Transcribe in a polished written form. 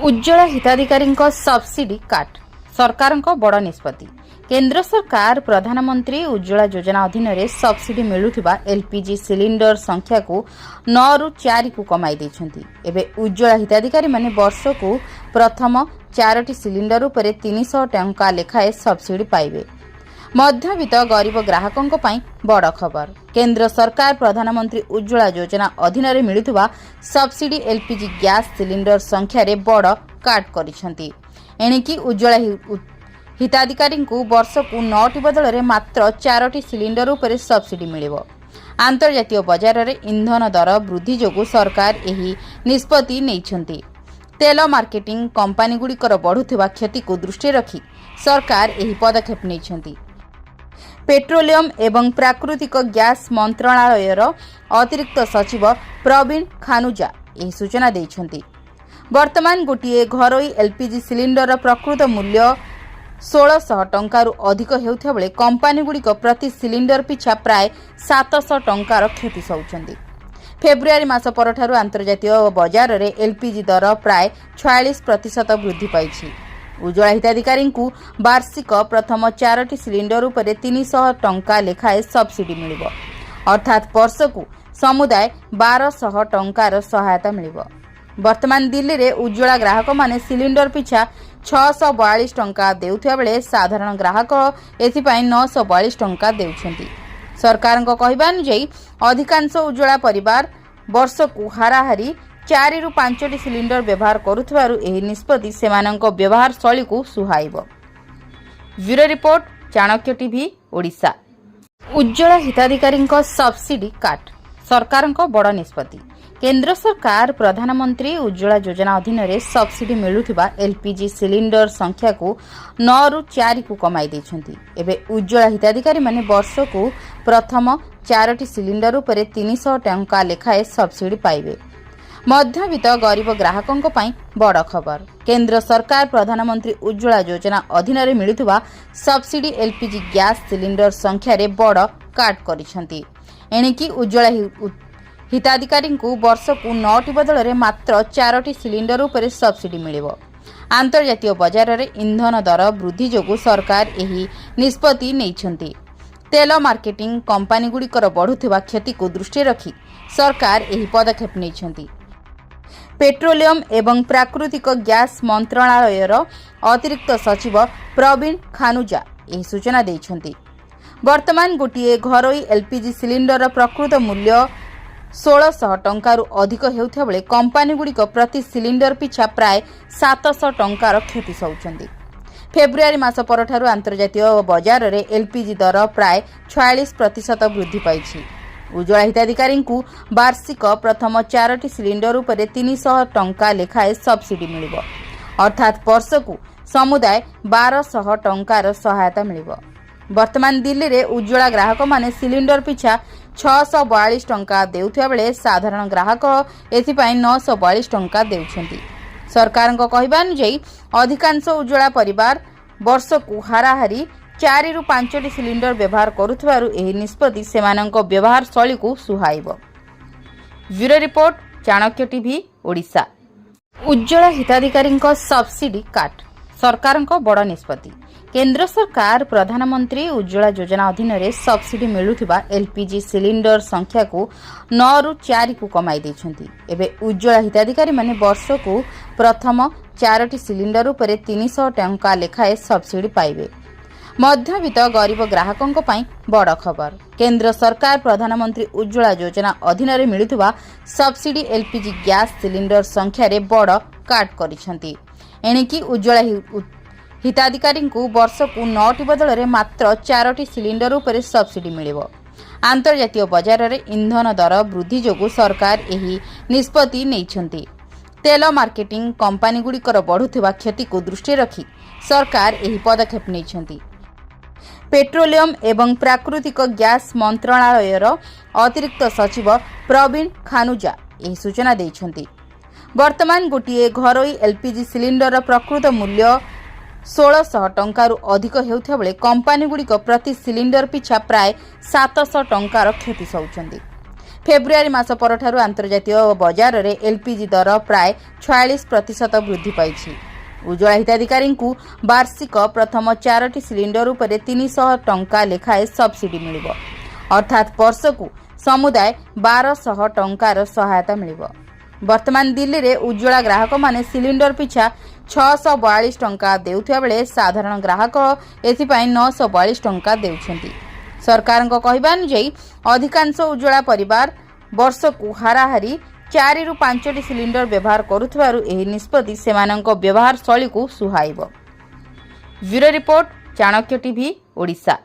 उज्ज्वला हिताधिकारी सब्सिडी काट सरकार बड़ निष्पत्ति। केंद्र सरकार प्रधानमंत्री उज्ज्वला योजना अधीन सब्सिडी मिलुथिबा एलपीजी सिलिंडर संख्या को 9 रु 4 को कमाई देछंती। एबे उज्ज्वला हिताधिकारी माने वर्ष को प्रथम 4टी सिलिंडर उपरे 300 टंका लेखाए सब्सिडी पाइबे। मध्यवित्त गरीब ग्राहकों पई बड़ खबर। केंद्र सरकार प्रधानमंत्री उज्ज्वला योजना अधीन मिलुथिबा सब्सिडी एलपीजी गैस सिलिंडर संख्या रे बड़ काट करिसेंती। एणिकी उज्ज्वला हिताधिकारी वर्ष को 9टी बदल में मात्र 4टी सिलिंडर उपरे सब्सिडी मिलिबो। आंतर्जातीय बजार रे इंधन दर वृद्धि जोगु सरकार एही निष्पत्ति नेइछंती। तेल मार्केटिंग कंपनी गुड़िकर बढ़ुथिबा क्षति को दृष्टि रखी सरकार एही पदक्षेप नेइछंती। पेट्रोलियम एवं प्राकृतिक गैस मंत्रालयर अतिरिक्त सचिव प्रवीण खानुजा एही सूचना देइछंती। वर्तमान गोटे घरोई एलपीजी सिलिंडर प्रकृत मूल्य 1600 टंकारु अधिक हेउथिबा बेले कंपनी गुड़िक प्रति सिलिंडर पिछा प्राय 700 टंकार क्षति सौचंती। फेब्रुआरी मास परठारु अंतर्जातीय बजार रे एलपीजी दर प्राय 46% वृद्धि पाइछि। उज्ज्वला हिताधिकारी वार्षिक प्रथम 4टी सिलिंडर उपरे 300 टंका लेखाए सब्सिडी मिलिबो, अर्थात वर्ष को समुदाय 1200 टंकार सहायता मिलिबो। वर्तमान दिल्ली रे उज्ज्वला ग्राहक माने सिलिंडर पिछा 642 टंका देउथिबा बेले साधारण ग्राहक एथिपाई 942 टंका देउछंती। सरकार कहबा अनुसार अधिकांश उज्ज्वला परिवार वर्ष को हाराहारी 4 रु 5टी सिलिंडर व्यवहार करुथिबारु एही निष्पत्ति सेमानंक व्यवहार शैली को सुहाइबो। Bureau report, Chanakya TV, Odisha. Ujjwala हिताधिकारी सब्सिडी काट सरकार बड़ निष्पत्ति। केंद्र सरकार प्रधानमंत्री उज्ज्वला योजना अधीन सब्सिडी मिलुथिबा एलपीजी सिलिंडर संख्या को 9 रु 4 को कमाई देछंती। एबे उज्ज्वला हिताधिकारी माने वर्ष को प्रथम 4टी सिलिंडर उपरे 300 टंका लेखाए सब्सिडी पाइबे। मध्यवित्त गरीब ग्राहकों पई बड़ खबर। केंद्र सरकार प्रधानमंत्री उज्ज्वला योजना अधीन मिलुथिबा सब्सिडी एलपीजी गैस सिलिंडर संख्या रे बड़ काट करिसेंती। एणिकी उज्ज्वला हिताधिकारी वर्ष को 9टी बदल में मात्र 4टी सिलिंडर उपरे सब्सिडी मिलिबो। आंतर्जातीय बजार रे इंधन दर वृद्धि जोगु सरकार एही निष्पत्ति नेइछंती। तेल मार्केटिंग कंपनी गुड़िकर बढ़ुथिबा क्षति को दृष्टि रखी सरकार एही पदक्षेप नेइछंती। पेट्रोलियम एवं प्राकृतिक गैस मंत्रालयर अतिरिक्त सचिव प्रवीण खानुजा एही सूचना देइछंती। वर्तमान गोटे घरोई एलपीजी सिलिंडर प्रकृत मूल्य 1600 टंकारु अधिक हेउथिबा बेले कंपनी गुड़िक प्रति सिलिंडर पिछा प्राय 700 टंकार क्षति सौचंती। फेब्रुआरी मास परठारु अंतर्जातीय बजार रे एलपीजी दर प्राय 46% वृद्धि पाइछि। उज्ज्वला हिताधिकारी वार्षिक प्रथम 4टी सिलिंडर उपरे 300 टंका लेखाए सब्सिडी मिलिबो, अर्थात वर्ष को समुदाय 1200 टंकार सहायता मिलिबो। वर्तमान दिल्ली रे उज्ज्वला ग्राहक माने सिलिंडर पिछा 642 टंका देउथिबा बेले साधारण ग्राहक एथिपाई 942 टंका देउछंती। सरकार कहबा अनुसार अधिकांश उज्ज्वला परिवार वर्ष को हाराहारी 4 रु 5टी सिलिंडर व्यवहार करुथिबारु एही निष्पत्ति सेमानंक व्यवहार शैली को सुहाइबो। Bureau report, Chanakya TV, Odisha. Ujjwala हिताधिकारी सब्सिडी काट सरकार बड़ निष्पत्ति। केंद्र सरकार प्रधानमंत्री उज्ज्वला योजना अधीन सब्सिडी मिलुथिबा एलपीजी सिलिंडर संख्या को 9 रु 4 को कमाई देछंती। एबे उज्ज्वला हिताधिकारी माने वर्ष को प्रथम 4टी सिलिंडर उपरे 300 टंका लेखाए सब्सिडी पाइबे। मध्यवित्त गरीब ग्राहकों पई बड़ खबर। केंद्र सरकार प्रधानमंत्री उज्ज्वला योजना अधीन मिलुथिबा सब्सिडी एलपीजी गैस सिलिंडर संख्या रे बड़ काट करिसेंती। एणिकी उज्ज्वला हिताधिकारी वर्ष को 9टी बदल में मात्र 4टी सिलिंडर उपरे सब्सिडी मिलिबो। आंतर्जातीय बजार रे इंधन दर वृद्धि जोगु सरकार एही निष्पत्ति नेइछंती। तेल मार्केटिंग कंपनी गुड़िकर बढ़ुथिबा क्षति को दृष्टि रखी सरकार एही पदक्षेप नेइछंती। पेट्रोलियम एवं प्राकृतिक गैस मंत्रालयर अतिरिक्त सचिव प्रवीण खानुजा एही सूचना देइछंती। वर्तमान गोटे घरोई एलपीजी सिलिंडर प्रकृत मूल्य 1600 टंकारु अधिक हेउथिबा बेले कंपनी गुड़िक प्रति सिलिंडर पिछा प्राय 700 टंकार क्षति सौचंती। फेब्रुआरी मास परठारु अंतर्जातीय बजार में एलपीजी दर प्राय 46% वृद्धि पाइछि। उज्ज्वला हिताधिकारी वार्षिक प्रथम 4टी सिलिंडर उपरे 300 टंका लेखाए सब्सिडी मिलिब, अर्थात वर्षकु समुदाय 1200 टंकार सहायता मिलिब। वर्तमान दिल्ली रे उज्ज्वला ग्राहक माने सिलिंडर पिछा 642 टंका देउथिया बेले साधारण ग्राहक एथिपाई 942 टंका देउछंती। सरकार कहवा अनुसार अधिकांश उज्ज्वला परिवार वर्षकु हाराहारी 4 ରୁ 5ଟି सिलिंडर व्यवहार करुथिबारु एही निष्पत्ति सेमानंक व्यवहार शैली को सुहाइब। Bureau report, Chanakya TV, Odisha.